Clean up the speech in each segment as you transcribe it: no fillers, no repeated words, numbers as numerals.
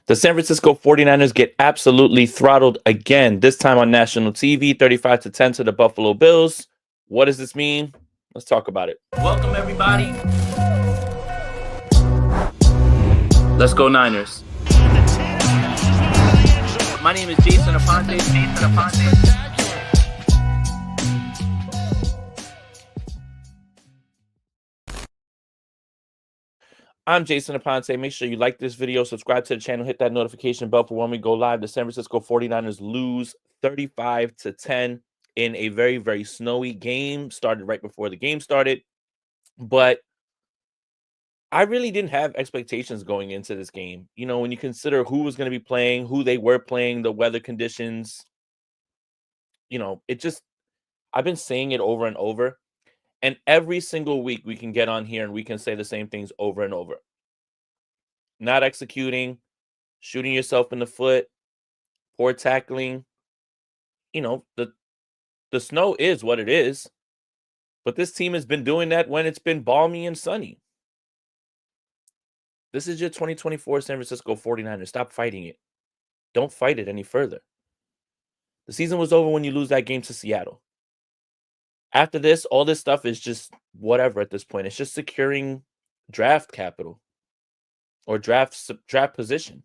The San Francisco 49ers get absolutely throttled again, this time on national TV, 35-10 to the Buffalo Bills. What does this mean? Let's talk about it. Welcome, everybody. Let's go Niners. My name is Jason Aponte. I'm Jason Aponte. Make sure you like this video, subscribe to the channel, hit that notification bell for when we go live. The San Francisco 49ers lose 35-10 in a very, very snowy game. Started right before the game started. But I really didn't have expectations going into this game. You know, when you consider who was going to be playing, who they were playing, the weather conditions, I've been saying it over and over. And every single week we can get on here and we can say the same things over and over. Not executing, shooting yourself in the foot, poor tackling. The snow is what it is. But this team has been doing that when it's been balmy and sunny. This is your 2024 San Francisco 49ers. Stop fighting it. Don't fight it any further. The season was over when you lose that game to Seattle. After this, all this stuff is just whatever at this point. It's just securing draft capital or draft position.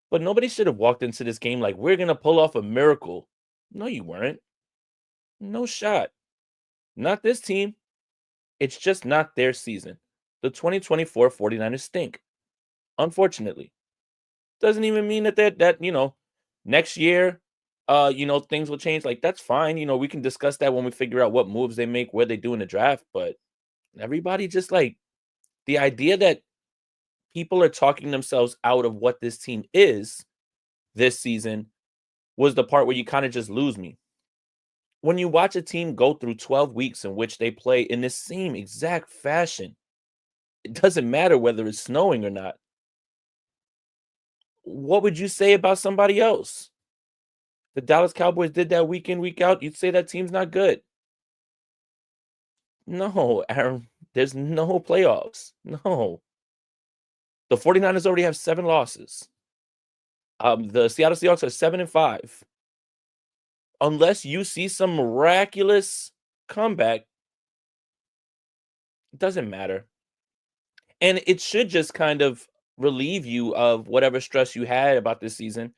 But nobody should have walked into this game like, we're going to pull off a miracle. No, you weren't. No shot. Not this team. It's just not their season. The 2024 49ers stink. Unfortunately. Doesn't even mean that next year, things will change. Like, that's fine. We can discuss that when we figure out what moves they make, where they do in the draft. But everybody just like the idea that people are talking themselves out of what this team is this season was the part where you kind of just lose me. When you watch a team go through 12 weeks in which they play in the same exact fashion, it doesn't matter whether it's snowing or not. What would you say about somebody else? The Dallas Cowboys did that week in, week out. You'd say that team's not good. No, Aaron, there's no playoffs. No. The 49ers already have 7 losses. The Seattle Seahawks are 7-5. Unless you see some miraculous comeback, it doesn't matter. And it should just kind of relieve you of whatever stress you had about this season.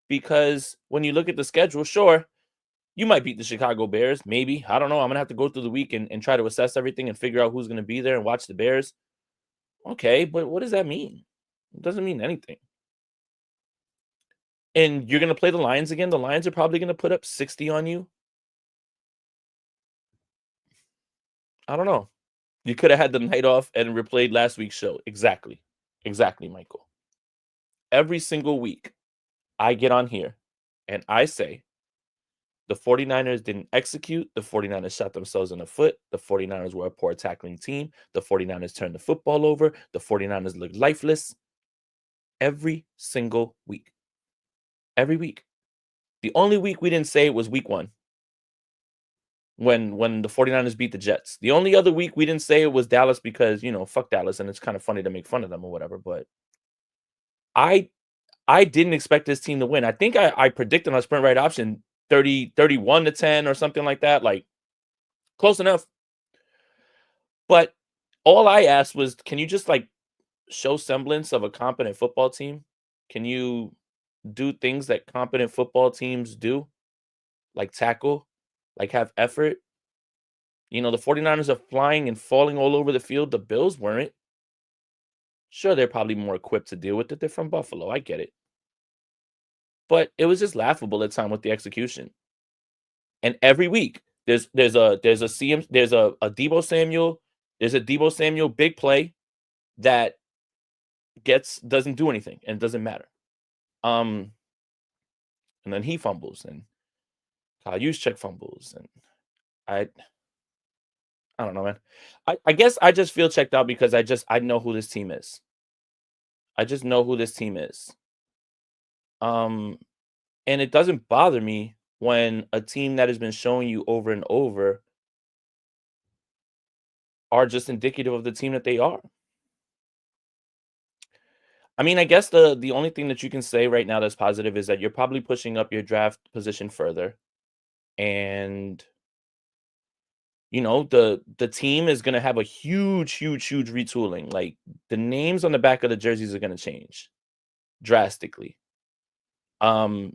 Because when you look at the schedule, sure, you might beat the Chicago Bears, maybe. I don't know. I'm going to have to go through the week and try to assess everything and figure out who's going to be there and watch the Bears. Okay, but what does that mean? It doesn't mean anything. And you're going to play the Lions again. The Lions are probably going to put up 60 on you. I don't know. You could have had the night off and replayed last week's show. Exactly, Michael. Every single week, I get on here and I say, the 49ers didn't execute. The 49ers shot themselves in the foot. The 49ers were a poor tackling team. The 49ers turned the football over. The 49ers looked lifeless. Every single week. Every week. The only week we didn't say it was week 1. When the 49ers beat the Jets. The only other week we didn't say it was Dallas because, fuck Dallas, and it's kind of funny to make fun of them or whatever. But I didn't expect this team to win. I think I predicted on Sprint Right Option 31-10 or something like that. Like, close enough. But all I asked was, can you just like show semblance of a competent football team? Can you do things that competent football teams do? Like tackle, like have effort. The 49ers are flying and falling all over the field. The Bills weren't. Sure, they're probably more equipped to deal with it. They're from Buffalo. I get it. But it was just laughable at time with the execution. And every week there's a Deebo Samuel big play that doesn't do anything and doesn't matter. And then he fumbles and Kyle Juszczyk fumbles and I don't know, man. I guess I just feel checked out because I know who this team is. I just know who this team is. And it doesn't bother me when a team that has been showing you over and over are just indicative of the team that they are. I mean, I guess the only thing that you can say right now that's positive is that you're probably pushing up your draft position further, and the team is gonna have a huge, huge, huge retooling. Like the names on the back of the jerseys are gonna change drastically. Um,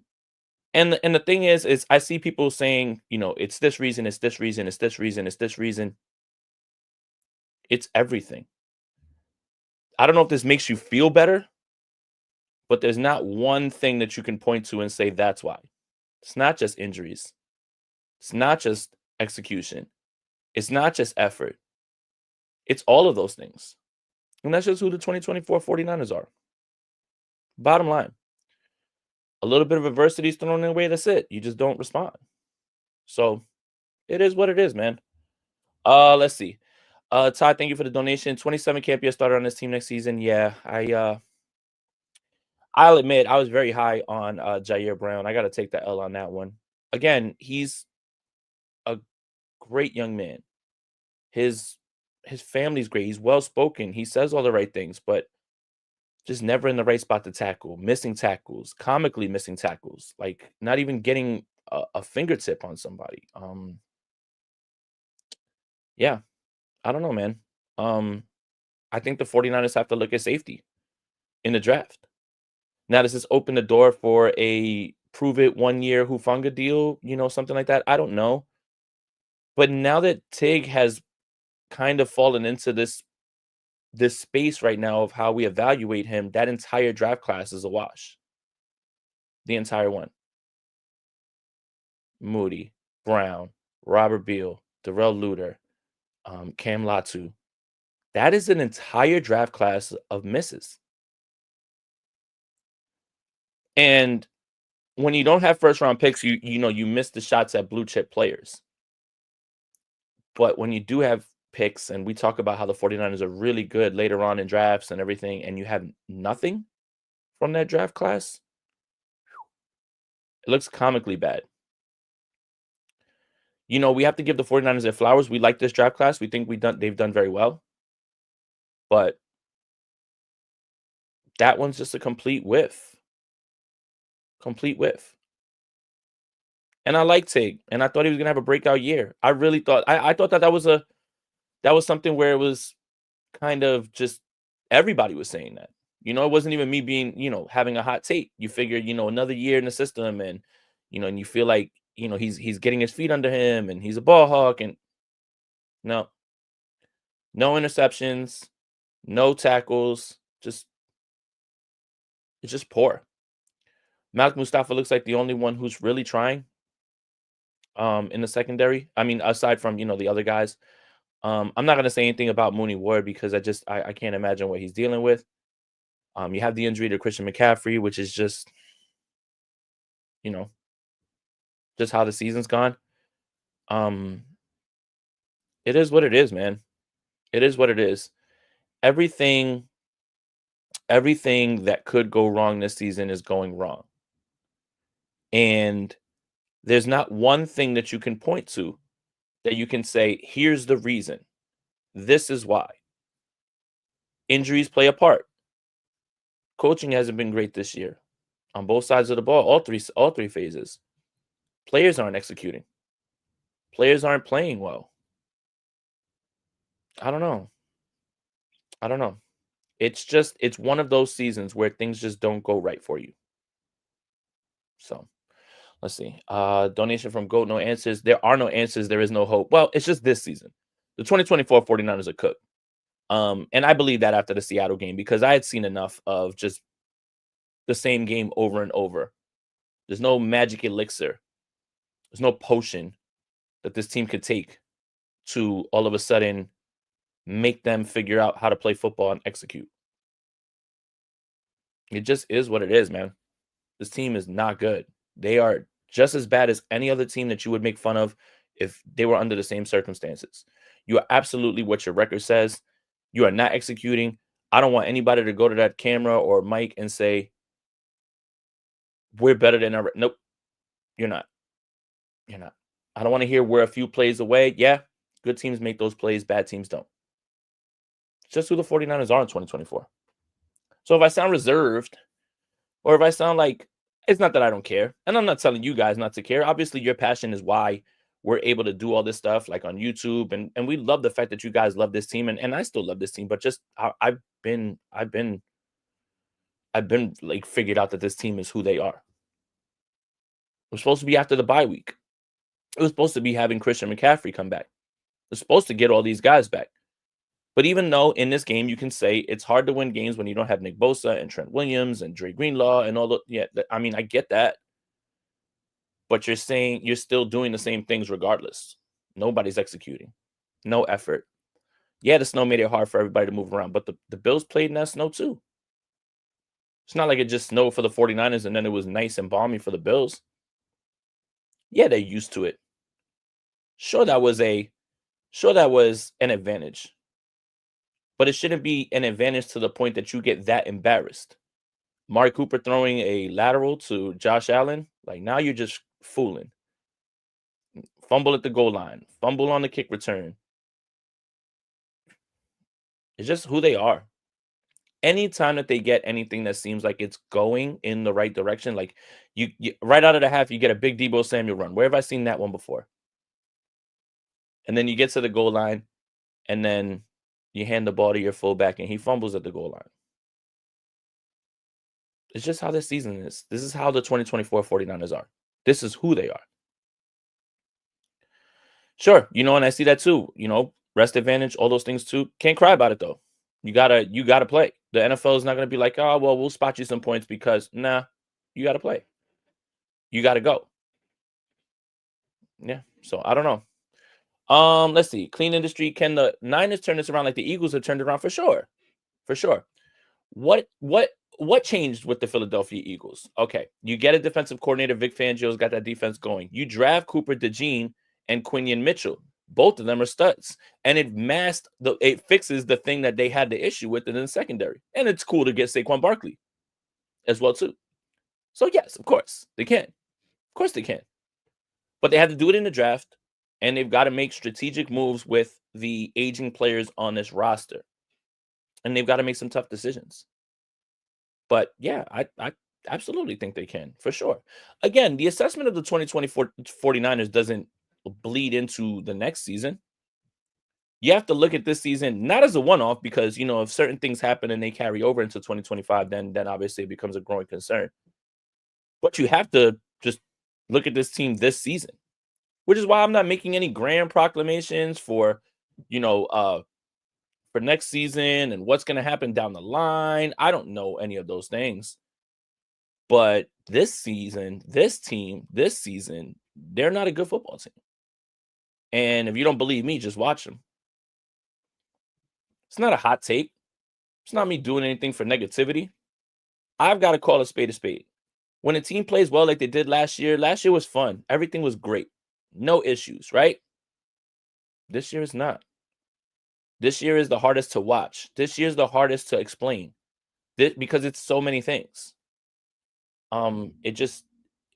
and the thing is I see people saying, it's this reason, it's this reason, it's this reason, it's this reason. It's everything. I don't know if this makes you feel better, but there's not one thing that you can point to and say that's why. It's not just injuries. It's not just execution. It's not just effort. It's all of those things. And that's just who the 2024 49ers are. Bottom line, a little bit of adversity is thrown in the way. That's it. You just don't respond. So it is what it is, man. Let's see. Todd, thank you for the donation. 27 can't be a starter on this team next season. Yeah, I'll admit I was very high on Jair Brown. I got to take the L on that one. Again, he's a great young man. His family's great. He's well spoken. He says all the right things, but just never in the right spot to tackle. Missing tackles, comically missing tackles. Like not even getting a fingertip on somebody. Yeah, I don't know, man. I think the 49ers have to look at safety in the draft. Now, does this open the door for a prove it 1 year Hufanga deal, something like that? I don't know. But now that Tig has kind of fallen into this space right now of how we evaluate him, that entire draft class is a wash. The entire one. Moody, Brown, Robert Beal, Darrell Luter, Cam Latu. That is an entire draft class of misses. And when you don't have first round picks, you miss the shots at blue chip players. But when you do have picks, and we talk about how the 49ers are really good later on in drafts and everything, and you have nothing from that draft class, it looks comically bad. We have to give the 49ers their flowers. We like this draft class. We think they've done very well. But that one's just a complete whiff. Complete whiff. And I like Tig, and I thought he was gonna have a breakout year. I really thought I thought that was something where it was kind of just everybody was saying that. It wasn't even me being, having a hot take. You figure, another year in the system, and and you feel like, he's getting his feet under him and he's a ball hawk, and no interceptions, no tackles, it's just poor. Malik Mustafa looks like the only one who's really trying in the secondary. I mean, aside from, the other guys. I'm not going to say anything about Mooney Ward because I can't imagine what he's dealing with. You have the injury to Christian McCaffrey, which is just, just how the season's gone. It is what it is, man. It is what it is. Everything that could go wrong this season is going wrong. And there's not one thing that you can point to that you can say, here's the reason. This is why. Injuries play a part. Coaching hasn't been great this year on both sides of the ball, all three phases. Players aren't executing. Players aren't playing well. I don't know. It's one of those seasons where things just don't go right for you. So let's see. Donation from Goat, no answers. There are no answers. There is no hope. Well, it's just this season. The 2024 49ers are cooked. And I believe that after the Seattle game, because I had seen enough of just the same game over and over. There's no magic elixir. There's no potion that this team could take to all of a sudden make them figure out how to play football and execute. It just is what it is, man. This team is not good. They are just as bad as any other team that you would make fun of if they were under the same circumstances. You are absolutely what your record says. You are not executing. I don't want anybody to go to that camera or mic and say, we're better than our. Nope. You're not. You're not. I don't want to hear we're a few plays away. Yeah, good teams make those plays. Bad teams don't. It's just who the 49ers are in 2024. So if I sound reserved, or if I sound like, it's not that I don't care, and I'm not telling you guys not to care. Obviously, your passion is why we're able to do all this stuff like on YouTube, and we love the fact that you guys love this team, and I still love this team, but just I've been like figured out that this team is who they are. It was supposed to be after the bye week. It was supposed to be having Christian McCaffrey come back. It's supposed to get all these guys back. But even though in this game you can say it's hard to win games when you don't have Nick Bosa and Trent Williams and Dre Greenlaw and all the I mean, I get that. But you're saying you're still doing the same things regardless. Nobody's executing. No effort. Yeah, the snow made it hard for everybody to move around, but the Bills played in that snow too. It's not like it just snowed for the 49ers and then it was nice and balmy for the Bills. Yeah, they're used to it. Sure, that was an advantage. But it shouldn't be an advantage to the point that you get that embarrassed. Mari Cooper throwing a lateral to Josh Allen, like now you're just fooling. Fumble at the goal line, fumble on the kick return. It's just who they are. Anytime that they get anything that seems like it's going in the right direction, like you right out of the half, you get a big Deebo Samuel run. Where have I seen that one before? And then you get to the goal line, and then you hand the ball to your fullback, and he fumbles at the goal line. It's just how this season is. This is how the 2024 49ers are. This is who they are. Sure, and I see that too. Rest advantage, all those things too. Can't cry about it though. You gotta play. The NFL is not gonna be like, oh well, we'll spot you some points because nah, you gotta play. You gotta go. Yeah. So I don't know. Let's see. Clean industry. Can the Niners turn this around like the Eagles have turned around? For sure. For sure. What changed with the Philadelphia Eagles? Okay, you get a defensive coordinator. Vic Fangio's got that defense going. You draft Cooper DeJean and Quinion Mitchell. Both of them are studs, and it fixes the thing that they had the issue with in the secondary. And it's cool to get Saquon Barkley as well too. So yes, of course they can. Of course they can. But they had to do it in the draft, and they've got to make strategic moves with the aging players on this roster, and they've got to make some tough decisions. But yeah, I absolutely think they can, for sure. Again, the assessment of the 2024 49ers doesn't bleed into the next season. You have to look at this season not as a one-off because, if certain things happen and they carry over into 2025, then obviously it becomes a growing concern. But you have to just look at this team this season, which is why I'm not making any grand proclamations for next season and what's going to happen down the line. I don't know any of those things. But this season, this season, they're not a good football team. And if you don't believe me, just watch them. It's not a hot take. It's not me doing anything for negativity. I've got to call a spade a spade. When a team plays well like they did last year was fun. Everything was great. No issues, right? This year is not. This year is the hardest to watch. This year is the hardest to explain. Because it's so many things. It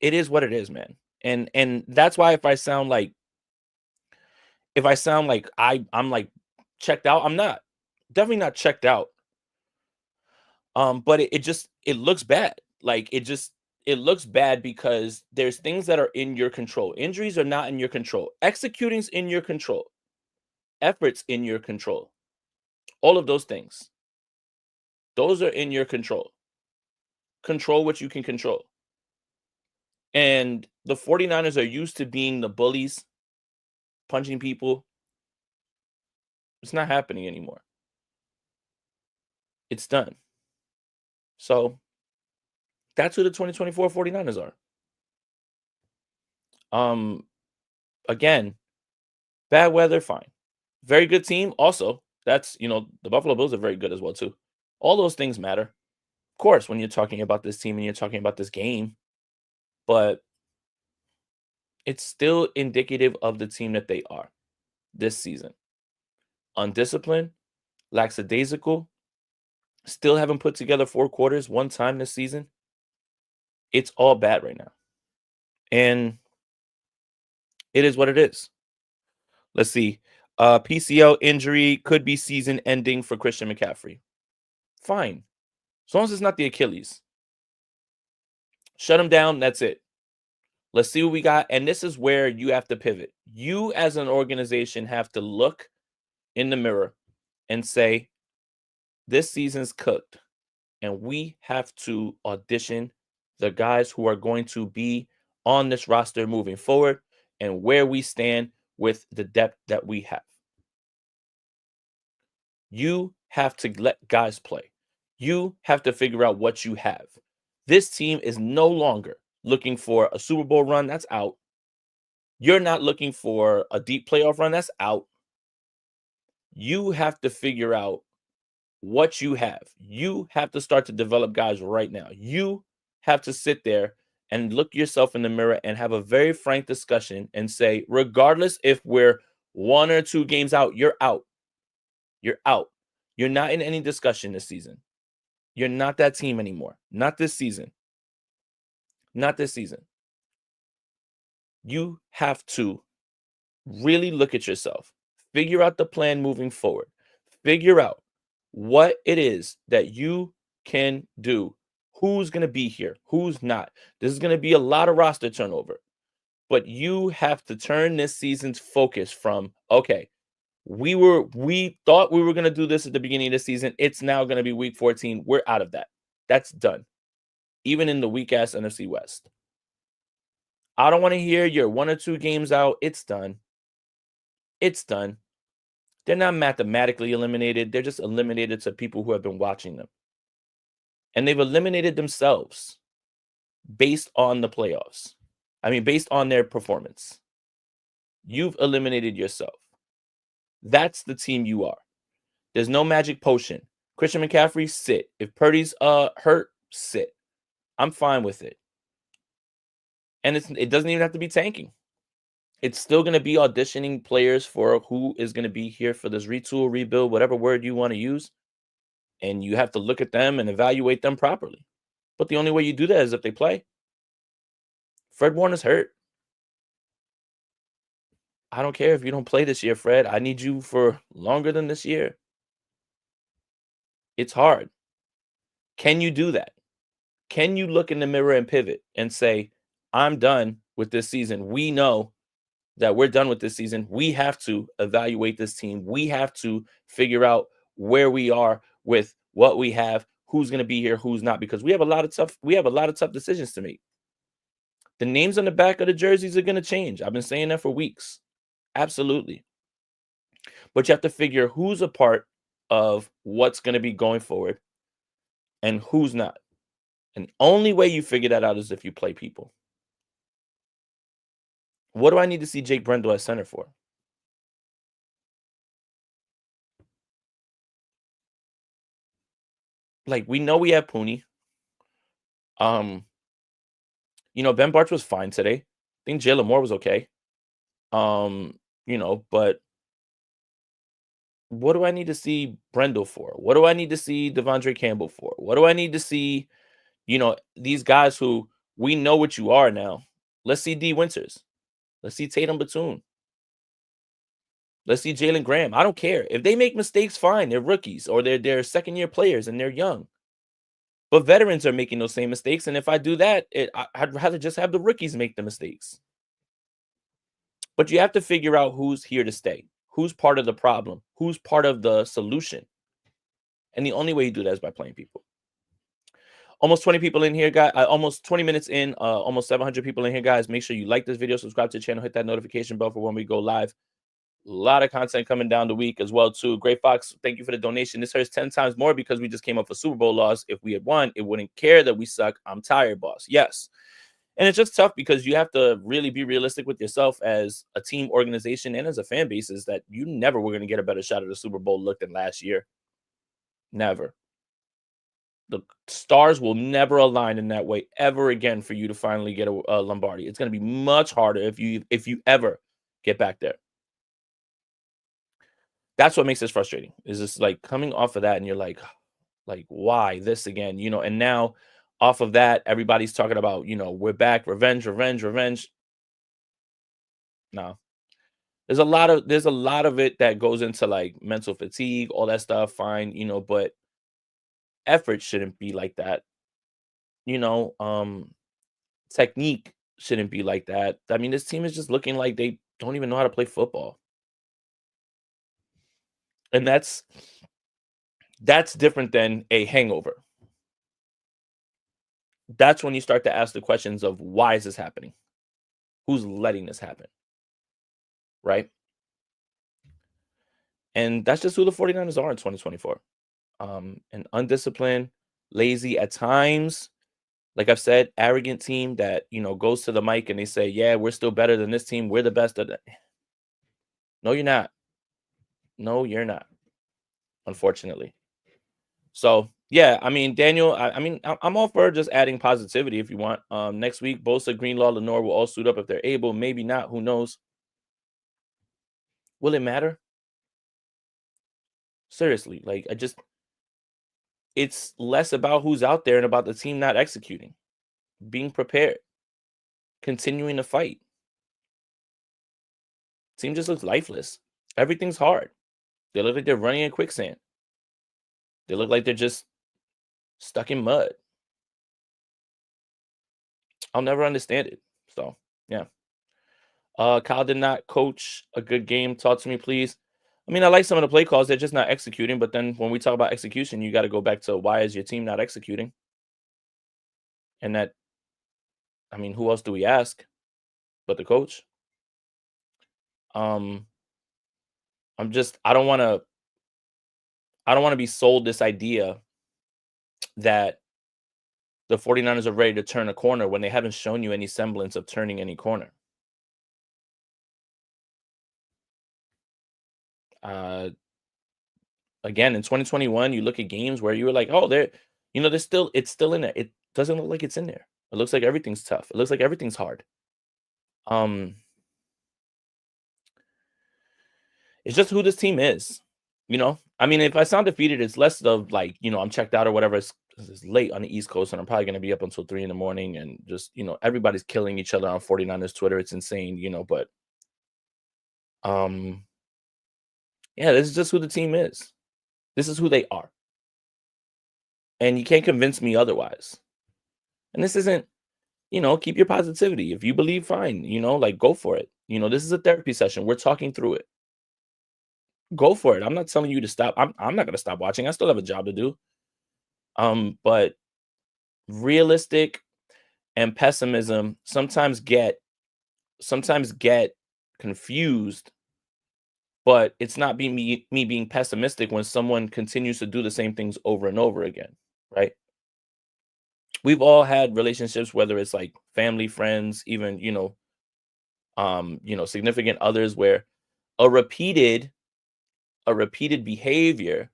is what it is, man. And that's why if I sound like I'm like checked out, I'm not. Definitely not checked out. But it looks bad. Like it looks bad because there's things that are in your control. Injuries are not in your control. Executing's in your control. Efforts in your control. All of those things. Those are in your control. Control what you can control. And the 49ers are used to being the bullies, punching people. It's not happening anymore. It's done. So that's who the 2024 49ers are. Again, bad weather, fine. Very good team. Also, that's, the Buffalo Bills are very good as well, too. All those things matter. Of course, when you're talking about this team and you're talking about this game. But it's still indicative of the team that they are this season. Undisciplined, lackadaisical, still haven't put together 4 quarters one time this season. It's all bad right now. And it is what it is. Let's see. PCL injury could be season ending for Christian McCaffrey. Fine. As long as it's not the Achilles. Shut him down. That's it. Let's see what we got. And this is where you have to pivot. You, as an organization, have to look in the mirror and say, this season's cooked. And we have to audition the guys who are going to be on this roster moving forward and where we stand with the depth that we have. You have to let guys play. You have to figure out what you have. This team is no longer looking for a Super Bowl run. That's out. You're not looking for a deep playoff run. That's out. You have to figure out what you have. You have to start to develop guys right now. You have to sit there and look yourself in the mirror and have a very frank discussion and say, regardless if we're 1 or 2 games out, you're out. You're out. You're not in any discussion this season. You're not that team anymore. Not this season. Not this season. You have to really look at yourself. Figure out the plan moving forward. Figure out what it is that you can do. Who's going to be here? Who's not? This is going to be a lot of roster turnover. But you have to turn this season's focus from, okay, we thought we were going to do this at the beginning of the season. It's now going to be week 14. We're out of that. That's done. Even in the weak ass NFC West. I don't want to hear you're 1 or 2 games out. It's done. It's done. They're not mathematically eliminated. They're just eliminated to people who have been watching them. And they've eliminated themselves based on the playoffs. I mean, based on their performance. You've eliminated yourself. That's the team you are. There's no magic potion. Christian McCaffrey, sit. If Purdy's hurt, sit. I'm fine with it. And it doesn't even have to be tanking. It's still going to be auditioning players for who is going to be here for this retool, rebuild, whatever word you want to use. And you have to look at them and evaluate them properly. But the only way you do that is if they play. Fred Warner's hurt. I don't care if you don't play this year, Fred. I need you for longer than this year. It's hard. Can you do that? Can you look in the mirror and pivot and say, I'm done with this season? We know that we're done with this season. We have to evaluate this team. We have to figure out where we are with what we have, who's going to be here, who's not, because we have a lot of tough decisions to make. The names on the back of the jerseys are going to change. I've been saying that for weeks. Absolutely. But you have to figure who's a part of what's going to be going forward and who's not. And the only way you figure that out is if you play people. What do I need to see Jake Brendel at center for? Like, we know we have Pooney. Ben Bartch was fine today. I think Jalen Moore was okay. But what do I need to see Brendel for? What do I need to see Devondre Campbell for? What do I need to see, these guys who we know what you are now? Let's see D. Winters. Let's see Tatum Batoon. Let's see Jalen Graham. I don't care. If they make mistakes, fine. They're rookies or they're second-year players and they're young. But veterans are making those same mistakes. And if I do that, I'd rather just have the rookies make the mistakes. But you have to figure out who's here to stay. Who's part of the problem? Who's part of the solution? And the only way you do that is by playing people. Almost 20 people in here, guys. Almost 20 minutes in. Almost 700 people in here, guys. Make sure you like this video, subscribe to the channel, hit that notification bell for when we go live. A lot of content coming down the week as well, too. Great Fox, thank you for the donation. This hurts 10 times more because we just came up with Super Bowl loss. If we had won, it wouldn't care that we suck. I'm tired, boss. Yes. And it's just tough because you have to really be realistic with yourself as a team organization and as a fan base is that you never were going to get a better shot at the Super Bowl look than last year. Never. The stars will never align in that way ever again for you to finally get a Lombardi. It's going to be much harder if you ever get back there. That's what makes this frustrating. Is this like coming off of that and you're like why this again? And now off of that, everybody's talking about, we're back, revenge. No. There's a lot of it that goes into like mental fatigue, all that stuff, fine, but Effort shouldn't be like that. You know, technique shouldn't be like that. I mean, this team is just looking like they don't even know how to play football. And that's different than a hangover. That's when you start to ask the questions of why is this happening? Who's letting this happen? Right? And that's just who the 49ers are in 2024. An undisciplined, lazy at times, like I've said, arrogant team that, goes to the mic and they say, "Yeah, we're still better than this team. We're the best of the." No, you're not. No, you're not, unfortunately. So, yeah, I mean, Daniel, I'm all for just adding positivity if you want. Next week, Bosa, Greenlaw, Lenore will all suit up if they're able. Maybe not. Who knows? Will it matter? Seriously, like it's less about who's out there and about the team not executing, being prepared, continuing to fight. Team just looks lifeless. Everything's hard. They look like they're running in quicksand. They look like they're just stuck in mud. I'll never understand it. So, yeah. Kyle did not coach a good game. Talk to me, please. I mean, I like some of the play calls. They're just not executing. But then when we talk about execution, you got to go back to why is your team not executing? And I mean, who else do we ask but the coach? Um, I don't want to be sold this idea that the 49ers are ready to turn a corner when they haven't shown you any semblance of turning any corner. Again, in 2021, you look at games where you were like, oh, it's still in there. It doesn't look like it's in there. It looks like everything's tough. It looks like everything's hard. Um, it's just who this team is. I mean, if I sound defeated, it's less of like, I'm checked out or whatever. It's late on the East Coast and I'm probably going to be up until 3 a.m. and just, everybody's killing each other on 49ers Twitter. It's insane, but um, yeah, this is just who the team is. This is who they are. And you can't convince me otherwise. And this isn't, keep your positivity. If you believe, fine, like go for it. This is a therapy session. We're talking through it. Go for it. I'm not telling you to stop. I'm not going to stop watching. I still have a job to do. But realistic and pessimism sometimes get confused, but it's not me being pessimistic when someone continues to do the same things over and over again, right? We've all had relationships, whether it's like family, friends, even, significant others, where a repeated behavior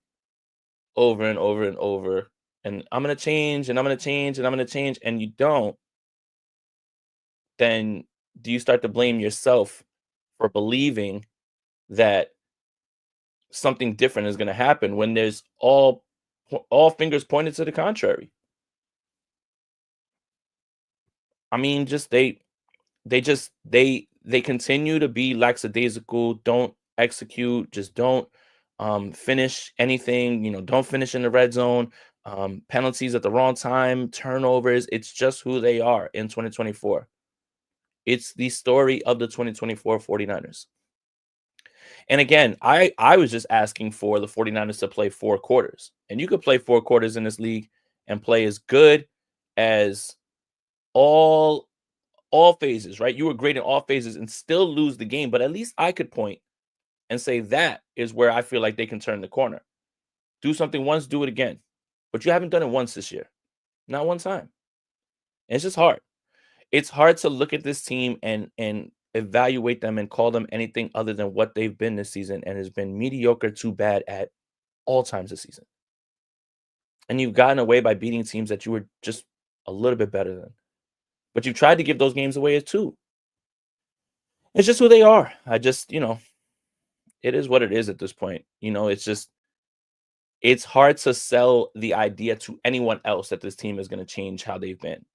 over and over and over, and I'm going to change and I'm going to change and I'm going to change, and you don't, then do you start to blame yourself for believing that something different is going to happen when there's all fingers pointed to the contrary? I mean, just they continue to be lackadaisical, don't execute, just don't finish anything, don't finish in the red zone, penalties at the wrong time, turnovers. It's just who they are in 2024. It's the story of the 2024 49ers. And again, I was just asking for the 49ers to play 4 quarters. And you could play 4 quarters in this league and play as good as all phases, right? You were great in all phases and still lose the game, but at least I could point and say that is where I feel like they can turn the corner. Do something once, do it again. But you haven't done it once this year. Not one time. And it's just hard. It's hard to look at this team and evaluate them and call them anything other than what they've been this season, and has been mediocre to bad at all times this season. And you've gotten away by beating teams that you were just a little bit better than. But you've tried to give those games away too. It's just who they are. I just, it is what it is at this point. It's hard to sell the idea to anyone else that this team is going to change how they've been.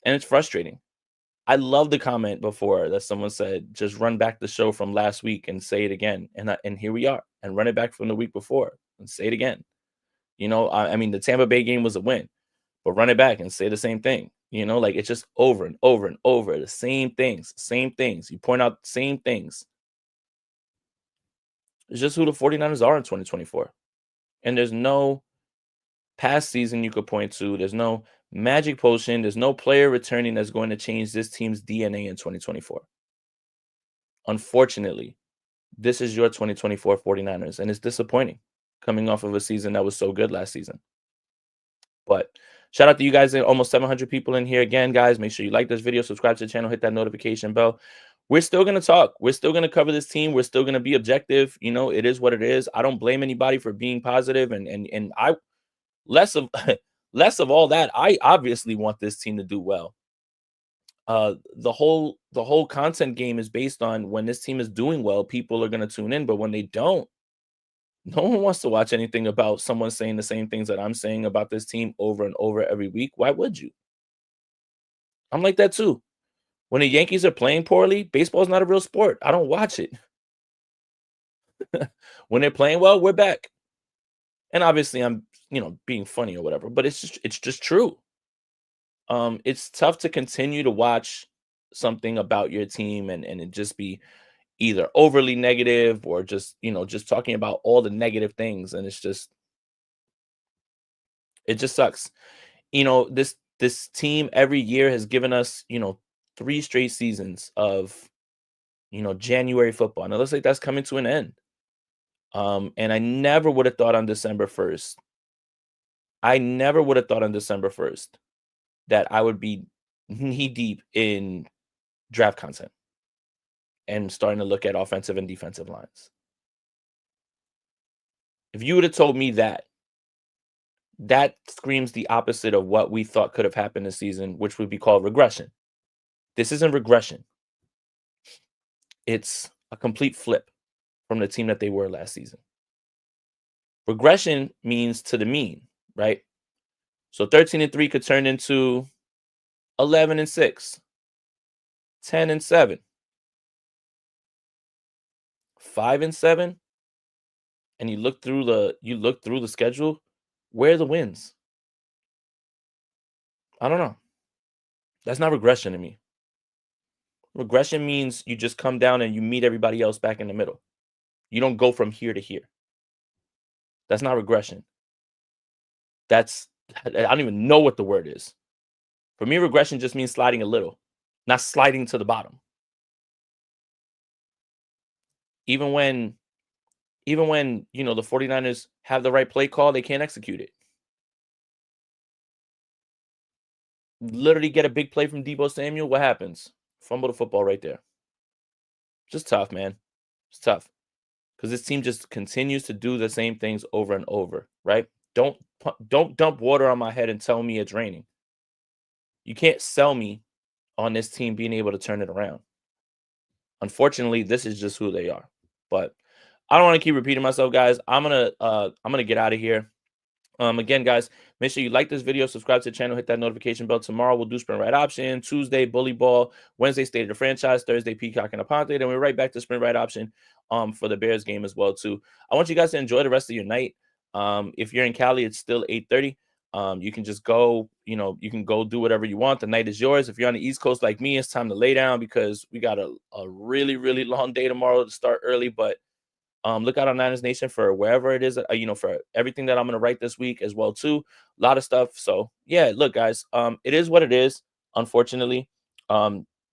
And it's frustrating. I love the comment before that someone said, just run back the show from last week and say it again. And here we are, and run it back from the week before and say it again. You know, I mean, the Tampa Bay game was a win, but run it back and say the same thing. You know, like it's just over and over and over the same things, same things. You point out the same things. It's just who the 49ers are in 2024. And there's no past season you could point to. There's no magic potion. There's no player returning that's going to change this team's DNA in 2024. Unfortunately, this is your 2024 49ers, and it's disappointing coming off of a season that was so good last season. But shout out to you guys, almost 700 people in here. Again, guys, make sure you like this video, subscribe to the channel, hit that notification bell. We're still going to talk. We're still going to cover this team. We're still going to be objective. You know, it is what it is. I don't blame anybody for being positive, and I less of all that. I obviously want this team to do well. The whole content game is based on when this team is doing well, people are going to tune in, but when they don't, no one wants to watch anything about someone saying the same things that I'm saying about this team over and over every week. Why would you? I'm like that too. When the Yankees are playing poorly, baseball is not a real sport. I don't watch it. When they're playing well, we're back. And obviously I'm, you know, being funny or whatever, but it's just true. It's tough to continue to watch something about your team and it just be either overly negative or just, you know, just talking about all the negative things. And it just sucks. You know, this team every year has given us, you know, 3 straight seasons of, you know, January football. And it looks like that's coming to an end. And I never would have thought on December 1st. I never would have thought on December 1st that I would be knee deep in draft content and starting to look at offensive and defensive lines. If you would have told me that, that screams the opposite of what we thought could have happened this season, which would be called regression. This isn't regression. It's a complete flip from the team that they were last season. Regression means to the mean, right? So 13-3 could turn into 11-6, 10-7, 5-7, and you look through the schedule. Where are the wins? I don't know. That's not regression to me. Regression means you just come down and you meet everybody else back in the middle. You don't go from here to here. That's not regression. I don't even know what the word is. For me, regression just means sliding a little, not sliding to the bottom. Even when, you know, the 49ers have the right play call, they can't execute it. Literally get a big play from Deebo Samuel. What happens? Fumble the football right there. Just tough, man. It's tough. Because this team just continues to do the same things over and over, right? Don't dump water on my head and tell me it's raining. You can't sell me on this team being able to turn it around. Unfortunately, this is just who they are. But I don't want to keep repeating myself, guys. I'm gonna get out of here. Again, guys, make sure you like this video, subscribe to the channel, hit that notification bell. Tomorrow we'll do sprint right option. Tuesday, bully ball. Wednesday, state of the franchise. Thursday, Peacock and Aponte. Then we're right back to sprint right option for the Bears game as well too. I want you guys to enjoy the rest of your night. If you're in Cali, it's still 8:30. You can just go, you know, you can go do whatever you want. The night is yours. If you're on the East Coast like me, it's time to lay down because we got a really, really long day tomorrow to start early. But look out on Niners Nation for wherever it is, you know, for everything that I'm going to write this week as well too. A lot of stuff. So yeah, look, guys, it is what it is. Unfortunately,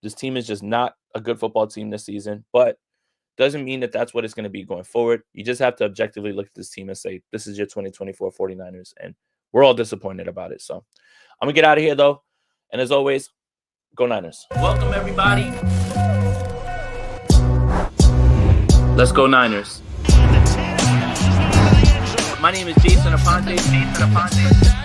this team is just not a good football team this season, but doesn't mean that that's what it's going to be going forward. You just have to objectively look at this team and say, this is your 2024 49ers. And we're all disappointed about it. So I'm going to get out of here though. And as always, go Niners. Welcome everybody. Let's go Niners. My name is Jason Aponte.